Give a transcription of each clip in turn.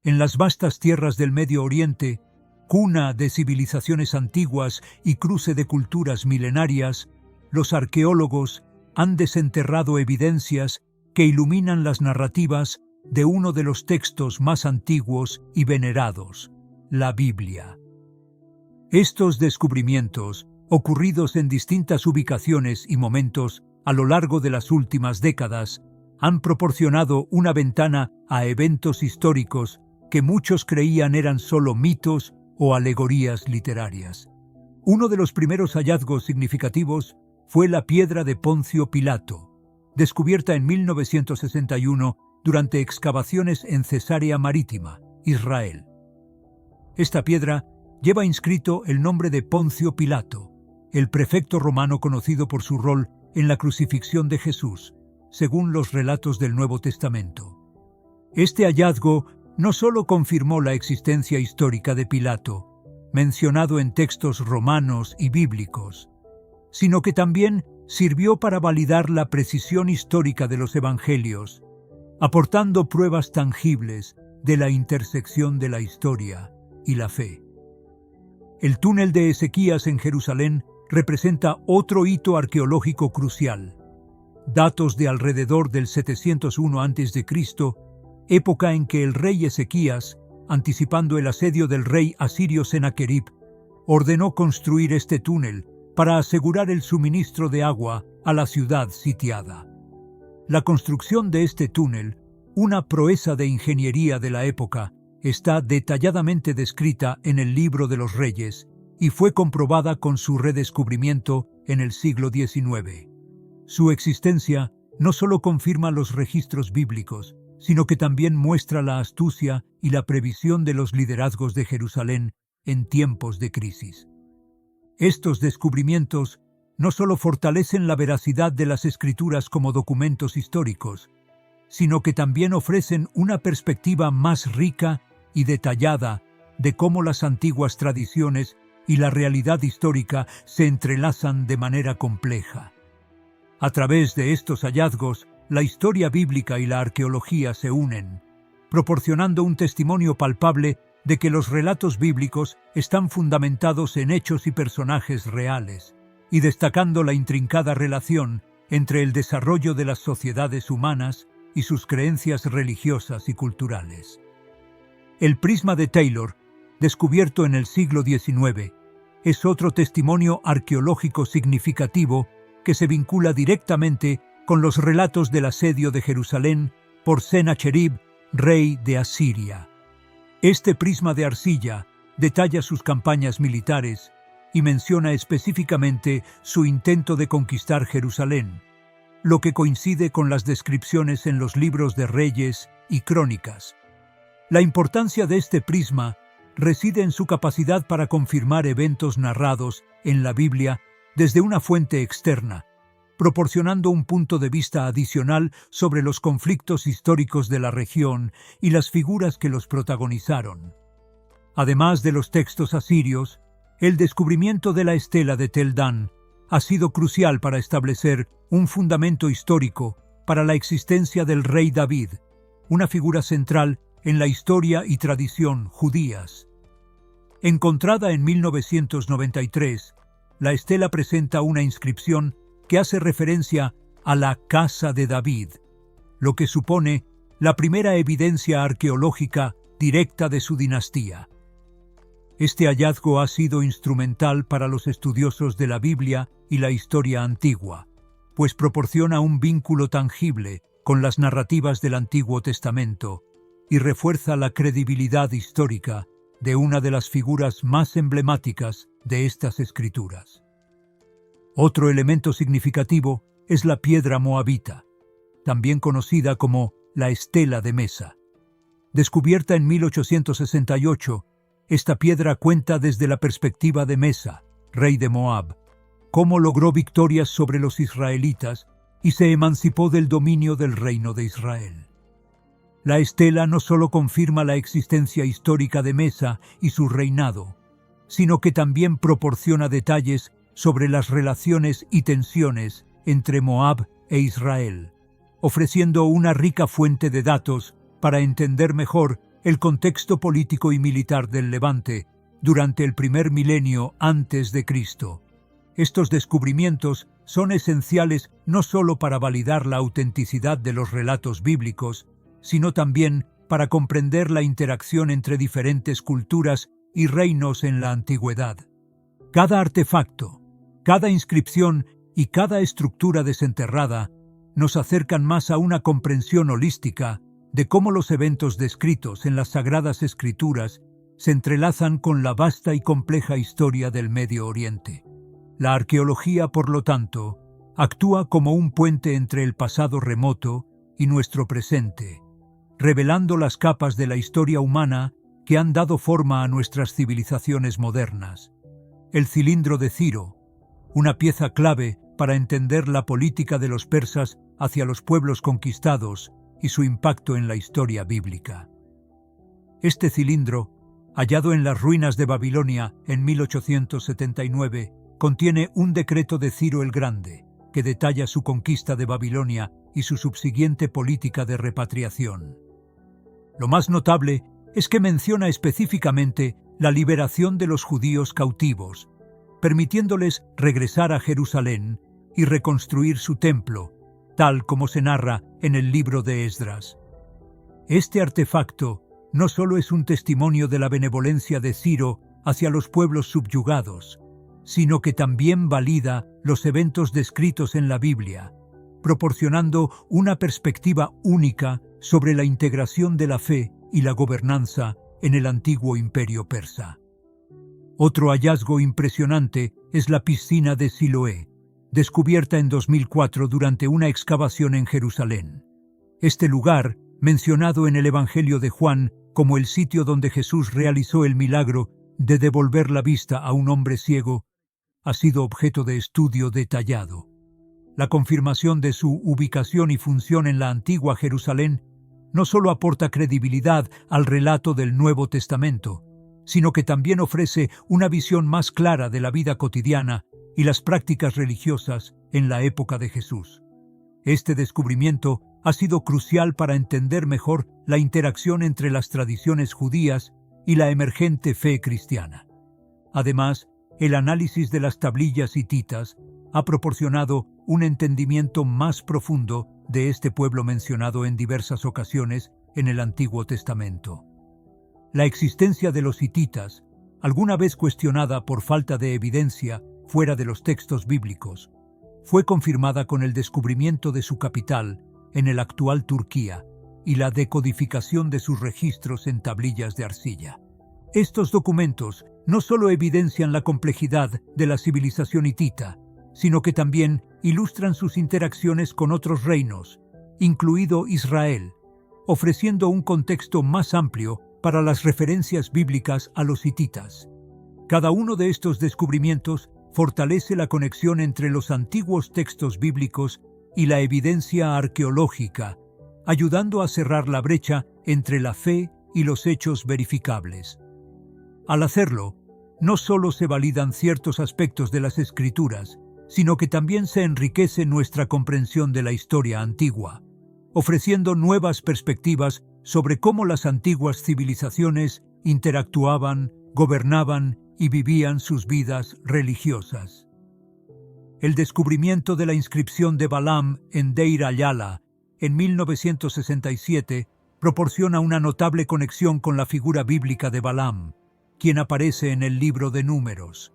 En las vastas tierras del Medio Oriente, cuna de civilizaciones antiguas y cruce de culturas milenarias, los arqueólogos han desenterrado evidencias que iluminan las narrativas de uno de los textos más antiguos y venerados, la Biblia. Estos descubrimientos, ocurridos en distintas ubicaciones y momentos a lo largo de las últimas décadas, han proporcionado una ventana a eventos históricos que muchos creían eran solo mitos o alegorías literarias. Uno de los primeros hallazgos significativos fue la piedra de Poncio Pilato, descubierta en 1961 durante excavaciones en Cesarea Marítima, Israel. Esta piedra lleva inscrito el nombre de Poncio Pilato, el prefecto romano conocido por su rol en la crucifixión de Jesús, según los relatos del Nuevo Testamento. Este hallazgo no solo confirmó la existencia histórica de Pilato, mencionado en textos romanos y bíblicos, sino que también sirvió para validar la precisión histórica de los evangelios, aportando pruebas tangibles de la intersección de la historia y la fe. El túnel de Ezequías en Jerusalén representa otro hito arqueológico crucial. Datos de alrededor del 701 a.C., época en que el rey Ezequías, anticipando el asedio del rey asirio Sennacherib, ordenó construir este túnel para asegurar el suministro de agua a la ciudad sitiada. La construcción de este túnel, una proeza de ingeniería de la época, está detalladamente descrita en el Libro de los Reyes y fue comprobada con su redescubrimiento en el siglo XIX. Su existencia no solo confirma los registros bíblicos, sino que también muestra la astucia y la previsión de los liderazgos de Jerusalén en tiempos de crisis. Estos descubrimientos no solo fortalecen la veracidad de las Escrituras como documentos históricos, sino que también ofrecen una perspectiva más rica y detallada de cómo las antiguas tradiciones y la realidad histórica se entrelazan de manera compleja. A través de estos hallazgos, la historia bíblica y la arqueología se unen, proporcionando un testimonio palpable de que los relatos bíblicos están fundamentados en hechos y personajes reales, y destacando la intrincada relación entre el desarrollo de las sociedades humanas y sus creencias religiosas y culturales. El prisma de Taylor, descubierto en el siglo XIX, es otro testimonio arqueológico significativo que se vincula directamente con los relatos del asedio de Jerusalén por Sennacherib, rey de Asiria. Este prisma de arcilla detalla sus campañas militares y menciona específicamente su intento de conquistar Jerusalén, lo que coincide con las descripciones en los libros de Reyes y Crónicas. La importancia de este prisma reside en su capacidad para confirmar eventos narrados en la Biblia desde una fuente externa, proporcionando un punto de vista adicional sobre los conflictos históricos de la región y las figuras que los protagonizaron. Además de los textos asirios, el descubrimiento de la estela de Tel Dan ha sido crucial para establecer un fundamento histórico para la existencia del rey David, una figura central en la historia y tradición judías. Encontrada en 1993, la estela presenta una inscripción que hace referencia a la Casa de David, lo que supone la primera evidencia arqueológica directa de su dinastía. Este hallazgo ha sido instrumental para los estudiosos de la Biblia y la historia antigua, pues proporciona un vínculo tangible con las narrativas del Antiguo Testamento y refuerza la credibilidad histórica de una de las figuras más emblemáticas de estas escrituras. Otro elemento significativo es la piedra moabita, también conocida como la estela de Mesa. Descubierta en 1868, esta piedra cuenta desde la perspectiva de Mesa, rey de Moab, cómo logró victorias sobre los israelitas y se emancipó del dominio del reino de Israel. La estela no solo confirma la existencia histórica de Mesa y su reinado, sino que también proporciona detalles sobre las relaciones y tensiones entre Moab e Israel, ofreciendo una rica fuente de datos para entender mejor el contexto político y militar del Levante durante el primer milenio antes de Cristo. Estos descubrimientos son esenciales no solo para validar la autenticidad de los relatos bíblicos, sino también para comprender la interacción entre diferentes culturas y reinos en la antigüedad. Cada artefacto, cada inscripción y cada estructura desenterrada nos acercan más a una comprensión holística de cómo los eventos descritos en las Sagradas Escrituras se entrelazan con la vasta y compleja historia del Medio Oriente. La arqueología, por lo tanto, actúa como un puente entre el pasado remoto y nuestro presente, revelando las capas de la historia humana que han dado forma a nuestras civilizaciones modernas. El cilindro de Ciro, una pieza clave para entender la política de los persas hacia los pueblos conquistados y su impacto en la historia bíblica. Este cilindro, hallado en las ruinas de Babilonia en 1879, contiene un decreto de Ciro el Grande, que detalla su conquista de Babilonia y su subsiguiente política de repatriación. Lo más notable es que menciona específicamente la liberación de los judíos cautivos, permitiéndoles regresar a Jerusalén y reconstruir su templo, tal como se narra en el libro de Esdras. Este artefacto no solo es un testimonio de la benevolencia de Ciro hacia los pueblos subyugados, sino que también valida los eventos descritos en la Biblia, proporcionando una perspectiva única sobre la integración de la fe y la gobernanza en el antiguo imperio persa. Otro hallazgo impresionante es la piscina de Siloé, descubierta en 2004 durante una excavación en Jerusalén. Este lugar, mencionado en el Evangelio de Juan como el sitio donde Jesús realizó el milagro de devolver la vista a un hombre ciego, ha sido objeto de estudio detallado. La confirmación de su ubicación y función en la antigua Jerusalén no solo aporta credibilidad al relato del Nuevo Testamento, sino que también ofrece una visión más clara de la vida cotidiana y las prácticas religiosas en la época de Jesús. Este descubrimiento ha sido crucial para entender mejor la interacción entre las tradiciones judías y la emergente fe cristiana. Además, el análisis de las tablillas hititas ha proporcionado un entendimiento más profundo de este pueblo mencionado en diversas ocasiones en el Antiguo Testamento. La existencia de los hititas, alguna vez cuestionada por falta de evidencia fuera de los textos bíblicos, fue confirmada con el descubrimiento de su capital en el actual Turquía y la decodificación de sus registros en tablillas de arcilla. Estos documentos no solo evidencian la complejidad de la civilización hitita, sino que también ilustran sus interacciones con otros reinos, incluido Israel, ofreciendo un contexto más amplio para las referencias bíblicas a los hititas. Cada uno de estos descubrimientos fortalece la conexión entre los antiguos textos bíblicos y la evidencia arqueológica, ayudando a cerrar la brecha entre la fe y los hechos verificables. Al hacerlo, no solo se validan ciertos aspectos de las Escrituras, sino que también se enriquece nuestra comprensión de la historia antigua, ofreciendo nuevas perspectivas sobre cómo las antiguas civilizaciones interactuaban, gobernaban y vivían sus vidas religiosas. El descubrimiento de la inscripción de Balaam en Deir al-Yala en 1967 proporciona una notable conexión con la figura bíblica de Balaam, quien aparece en el libro de Números.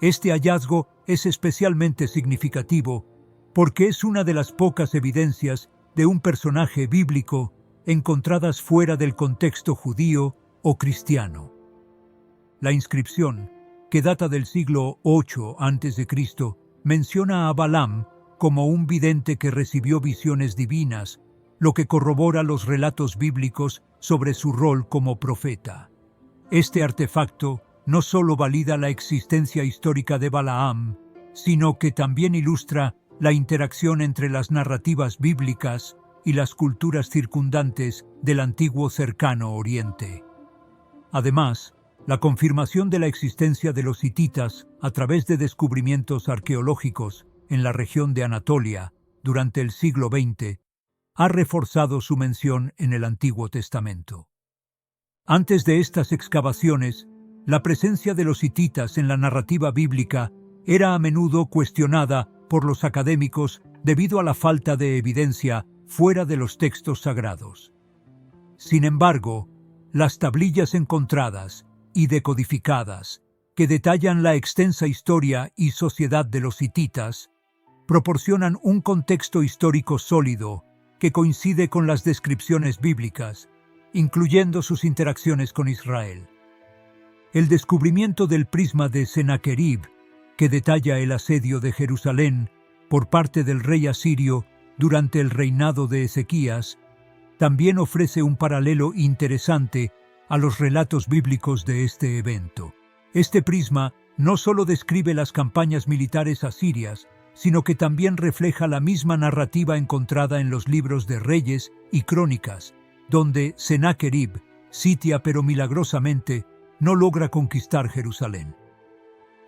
Este hallazgo es especialmente significativo porque es una de las pocas evidencias de un personaje bíblico encontradas fuera del contexto judío o cristiano. La inscripción, que data del siglo VIII a.C., menciona a Balaam como un vidente que recibió visiones divinas, lo que corrobora los relatos bíblicos sobre su rol como profeta. Este artefacto no solo valida la existencia histórica de Balaam, sino que también ilustra la interacción entre las narrativas bíblicas y las culturas circundantes del antiguo Cercano Oriente. Además, la confirmación de la existencia de los hititas a través de descubrimientos arqueológicos en la región de Anatolia durante el siglo XX ha reforzado su mención en el Antiguo Testamento. Antes de estas excavaciones, la presencia de los hititas en la narrativa bíblica era a menudo cuestionada por los académicos debido a la falta de evidencia fuera de los textos sagrados. Sin embargo, las tablillas encontradas y decodificadas, que detallan la extensa historia y sociedad de los hititas, proporcionan un contexto histórico sólido que coincide con las descripciones bíblicas, incluyendo sus interacciones con Israel. El descubrimiento del prisma de Sennacherib, que detalla el asedio de Jerusalén por parte del rey asirio durante el reinado de Ezequías, también ofrece un paralelo interesante a los relatos bíblicos de este evento. Este prisma no solo describe las campañas militares asirias, sino que también refleja la misma narrativa encontrada en los libros de Reyes y Crónicas, donde Sennacherib sitia pero milagrosamente no logra conquistar Jerusalén.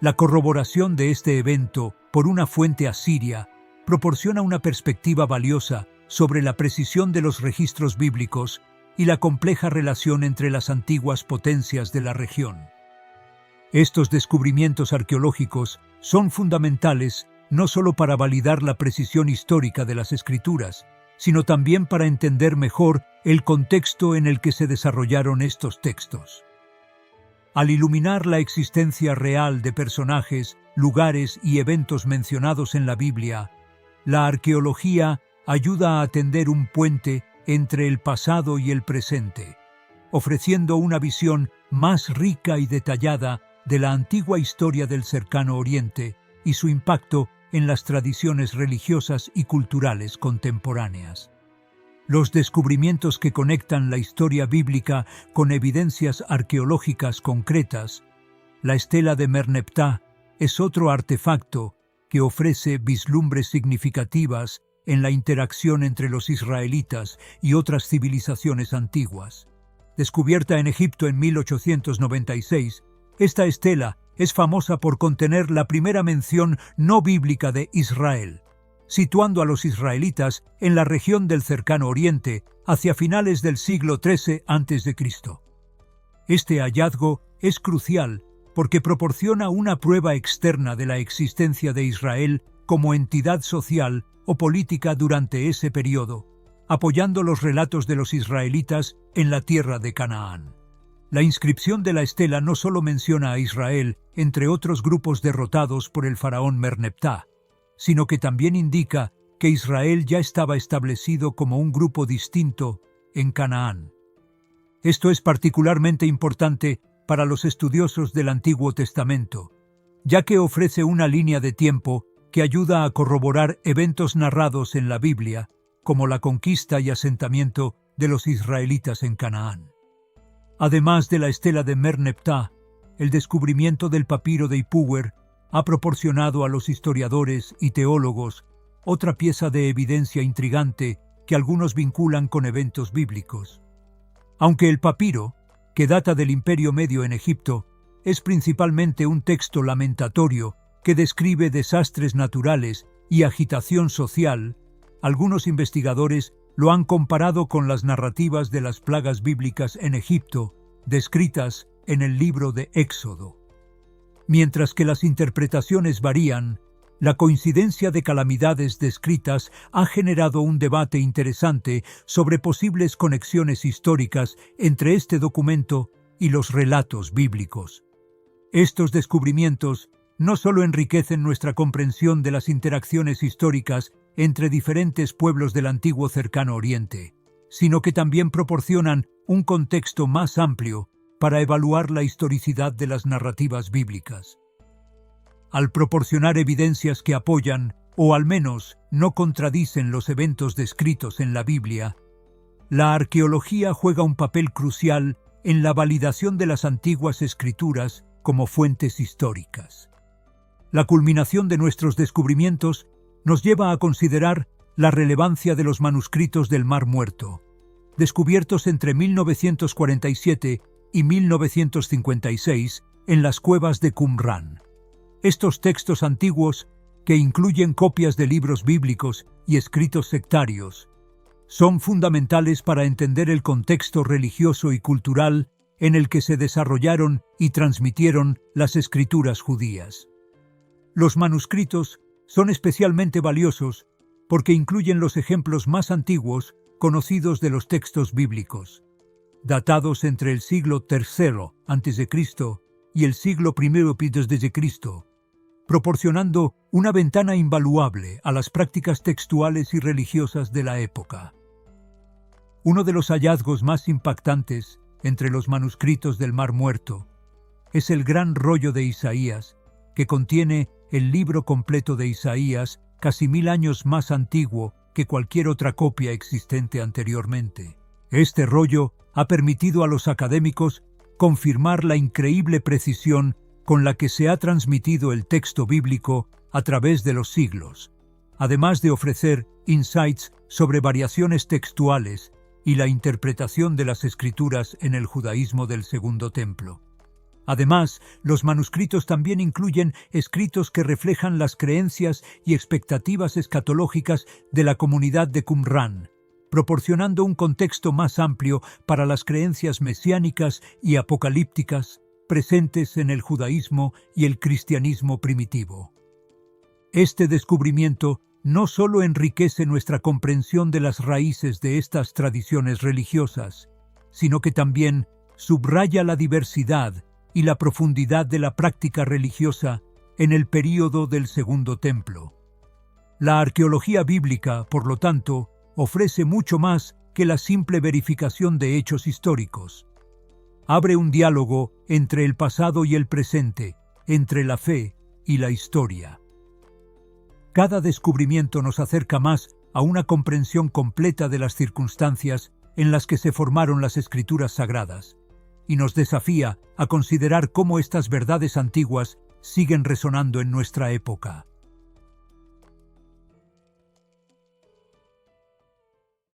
La corroboración de este evento por una fuente asiria proporciona una perspectiva valiosa sobre la precisión de los registros bíblicos y la compleja relación entre las antiguas potencias de la región. Estos descubrimientos arqueológicos son fundamentales no solo para validar la precisión histórica de las Escrituras, sino también para entender mejor el contexto en el que se desarrollaron estos textos. Al iluminar la existencia real de personajes, lugares y eventos mencionados en la Biblia, la arqueología ayuda a tender un puente entre el pasado y el presente, ofreciendo una visión más rica y detallada de la antigua historia del Cercano Oriente y su impacto en las tradiciones religiosas y culturales contemporáneas. Los descubrimientos que conectan la historia bíblica con evidencias arqueológicas concretas, la estela de Merneptah, es otro artefacto que ofrece vislumbres significativas en la interacción entre los israelitas y otras civilizaciones antiguas. Descubierta en Egipto en 1896, esta estela es famosa por contener la primera mención no bíblica de Israel, situando a los israelitas en la región del Cercano Oriente hacia finales del siglo XIII a.C. Este hallazgo es crucial porque proporciona una prueba externa de la existencia de Israel como entidad social o política durante ese periodo, apoyando los relatos de los israelitas en la tierra de Canaán. La inscripción de la estela no solo menciona a Israel entre otros grupos derrotados por el faraón Merneptah, sino que también indica que Israel ya estaba establecido como un grupo distinto en Canaán. Esto es particularmente importante para los estudiosos del Antiguo Testamento, ya que ofrece una línea de tiempo que ayuda a corroborar eventos narrados en la Biblia, como la conquista y asentamiento de los israelitas en Canaán. Además de la estela de Merneptah, el descubrimiento del papiro de Ipuwer ha proporcionado a los historiadores y teólogos otra pieza de evidencia intrigante que algunos vinculan con eventos bíblicos. Aunque el papiro, que data del Imperio Medio en Egipto, es principalmente un texto lamentatorio que describe desastres naturales y agitación social, algunos investigadores lo han comparado con las narrativas de las plagas bíblicas en Egipto, descritas en el libro de Éxodo. Mientras que las interpretaciones varían, la coincidencia de calamidades descritas ha generado un debate interesante sobre posibles conexiones históricas entre este documento y los relatos bíblicos. Estos descubrimientos no solo enriquecen nuestra comprensión de las interacciones históricas entre diferentes pueblos del antiguo Cercano Oriente, sino que también proporcionan un contexto más amplio para evaluar la historicidad de las narrativas bíblicas. Al proporcionar evidencias que apoyan, o al menos no contradicen los eventos descritos en la Biblia, la arqueología juega un papel crucial en la validación de las antiguas escrituras como fuentes históricas. La culminación de nuestros descubrimientos nos lleva a considerar la relevancia de los manuscritos del Mar Muerto, descubiertos entre 1947 y 1956 en las cuevas de Qumran. Estos textos antiguos, que incluyen copias de libros bíblicos y escritos sectarios, son fundamentales para entender el contexto religioso y cultural en el que se desarrollaron y transmitieron las escrituras judías. Los manuscritos son especialmente valiosos porque incluyen los ejemplos más antiguos conocidos de los textos bíblicos, datados entre el siglo III a.C. y el siglo I d.C., proporcionando una ventana invaluable a las prácticas textuales y religiosas de la época. Uno de los hallazgos más impactantes entre los manuscritos del Mar Muerto es el gran rollo de Isaías, que contiene el libro completo de Isaías, casi 1000 años más antiguo que cualquier otra copia existente anteriormente. Este rollo ha permitido a los académicos confirmar la increíble precisión con la que se ha transmitido el texto bíblico a través de los siglos, además de ofrecer insights sobre variaciones textuales y la interpretación de las escrituras en el judaísmo del Segundo Templo. Además, los manuscritos también incluyen escritos que reflejan las creencias y expectativas escatológicas de la comunidad de Qumrán, proporcionando un contexto más amplio para las creencias mesiánicas y apocalípticas presentes en el judaísmo y el cristianismo primitivo. Este descubrimiento no solo enriquece nuestra comprensión de las raíces de estas tradiciones religiosas, sino que también subraya la diversidad y la profundidad de la práctica religiosa en el período del Segundo Templo. La arqueología bíblica, por lo tanto, ofrece mucho más que la simple verificación de hechos históricos. Abre un diálogo entre el pasado y el presente, entre la fe y la historia. Cada descubrimiento nos acerca más a una comprensión completa de las circunstancias en las que se formaron las escrituras sagradas, y nos desafía a considerar cómo estas verdades antiguas siguen resonando en nuestra época.